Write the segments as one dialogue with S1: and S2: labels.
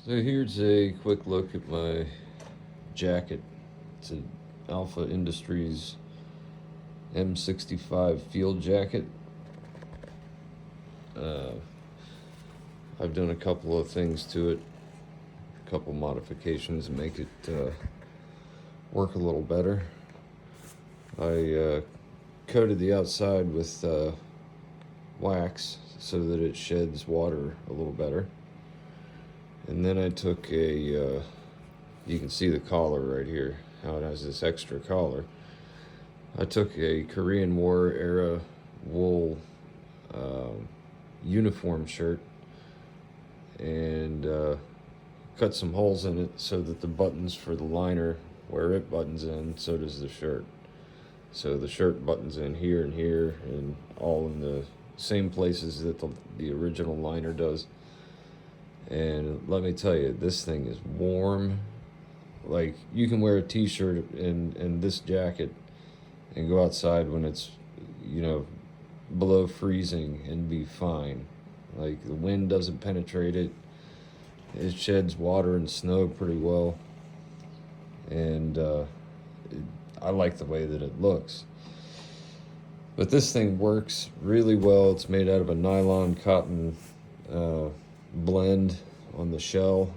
S1: So here's a quick look at my jacket. It's an Alpha Industries M-65 field jacket. I've done a couple of things to it, a couple modifications to make it work a little better. I coated the outside with wax so that it sheds water a little better. And then I took you can see the collar right here, how it has this extra collar. I took a Korean War era wool uniform shirt and cut some holes in it so that the buttons for the liner, where it buttons in, so does the shirt. So the shirt buttons in here and all in the same places that the original liner does. And let me tell you, this thing is warm. Like, you can wear a t-shirt and this jacket and go outside when it's, below freezing and be fine. Like, the wind doesn't penetrate it. It sheds water and snow pretty well. And I like the way that it looks. But this thing works really well. It's made out of a nylon cotton blend on the shell.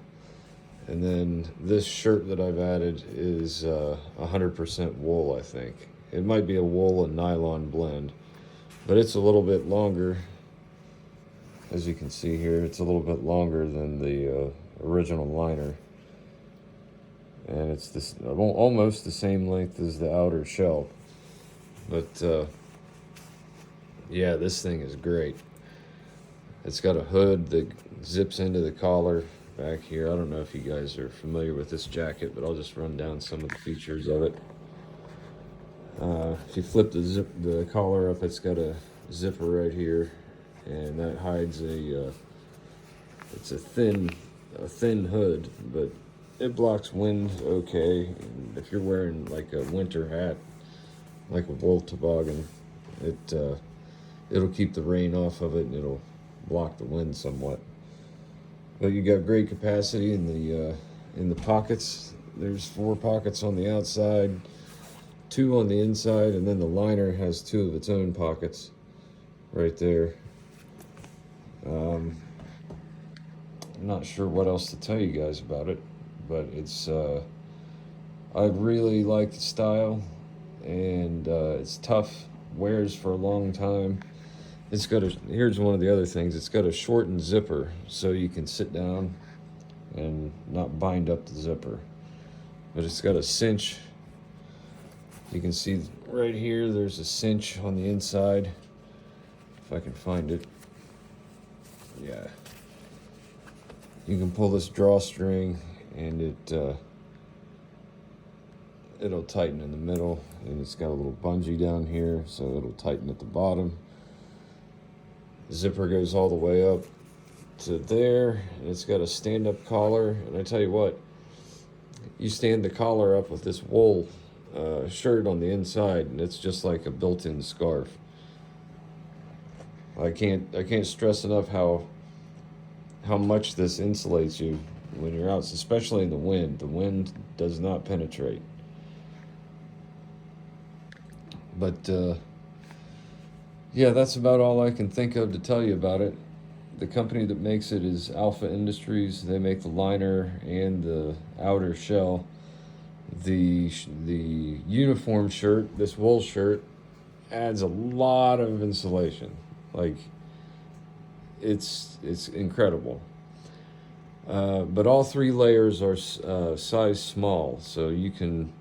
S1: And then this shirt that I've added is 100% wool, I think. It might be a wool and nylon blend, but it's a little bit longer. As you can see here, it's a little bit longer than the original liner. And it's this almost the same length as the outer shell. But yeah, this thing is great. It's got a hood that zips into the collar back here. I don't know if you guys are familiar with this jacket, but I'll just run down some of the features of it. If you flip the collar up, it's got a zipper right here, and that hides it's a thin hood, but it blocks wind okay. And if you're wearing like a winter hat, like a wool toboggan, it'll keep the rain off of it, and it'll block the wind somewhat. But you got great capacity in the pockets. There's 4 pockets on the outside, 2 on the inside, and then the liner has 2 of its own pockets right there. I'm not sure what else to tell you guys about it, but it's I really like the style, and it's tough, wears for a long time. It's got here's one of the other things, it's got a shortened zipper, so you can sit down and not bind up the zipper. But it's got a cinch. You can see right here, there's a cinch on the inside. If I can find it. Yeah. You can pull this drawstring and it'll tighten in the middle, and it's got a little bungee down here, so it'll tighten at the bottom. The zipper goes all the way up to there, and it's got a stand-up collar. And I tell you what, you stand the collar up with this wool shirt on the inside, and it's just like a built-in scarf. I can't stress enough how much this insulates you when you're out, especially in the wind. The wind does not penetrate. But yeah, that's about all I can think of to tell you about it. The company that makes it is Alpha Industries. They make the liner and the outer shell. The uniform shirt, this wool shirt, adds a lot of insulation. Like, it's incredible. But all 3 layers are size small, so you can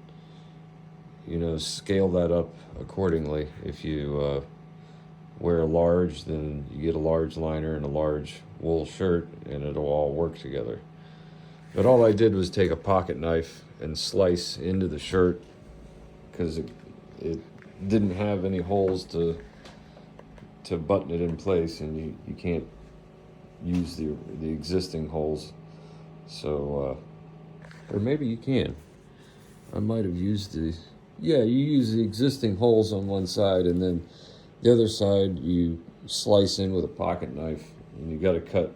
S1: scale that up accordingly. If you wear a large, then you get a large liner and a large wool shirt, and it'll all work together. But all I did was take a pocket knife and slice into the shirt, because it didn't have any holes to button it in place, and you can't use the existing holes. So or maybe you can. I might have used you use the existing holes on one side, and then the other side you slice in with a pocket knife, and you got to cut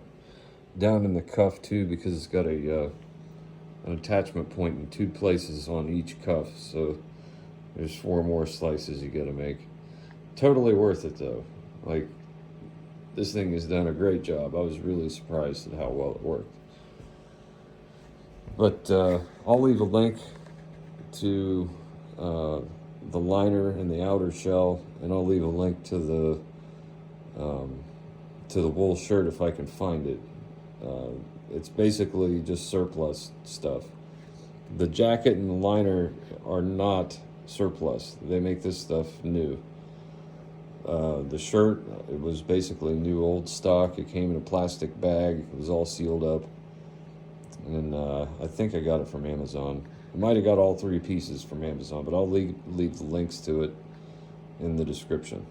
S1: down in the cuff too, because it's got a an attachment point in 2 places on each cuff, so there's 4 more slices you gotta make. Totally worth it though. Like, this thing has done a great job. I was really surprised at how well it worked. But I'll leave a link to the liner and the outer shell, and I'll leave a link to the wool shirt if I can find it. It's basically just surplus stuff. The jacket and the liner are not surplus. They make this stuff new. The shirt, it was basically new old stock. It came in a plastic bag. It was all sealed up. And I think I got it from Amazon. I might have got all 3 pieces from Amazon, but I'll leave the links to it in the description.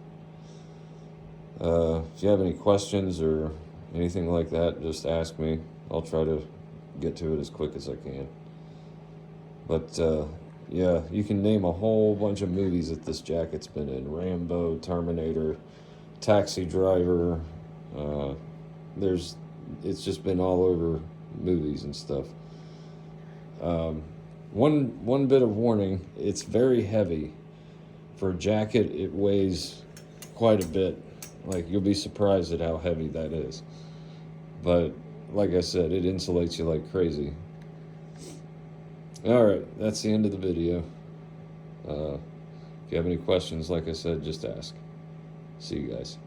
S1: If you have any questions or anything like that, just ask me. I'll try to get to it as quick as I can. But yeah, you can name a whole bunch of movies that this jacket's been in. Rambo, Terminator, Taxi Driver. It's just been all over movies and stuff. One bit of warning, it's very heavy. For a jacket, it weighs quite a bit. Like, you'll be surprised at how heavy that is. But like I said, it insulates you like crazy. Alright, that's the end of the video. If you have any questions, like I said, just ask. See you guys.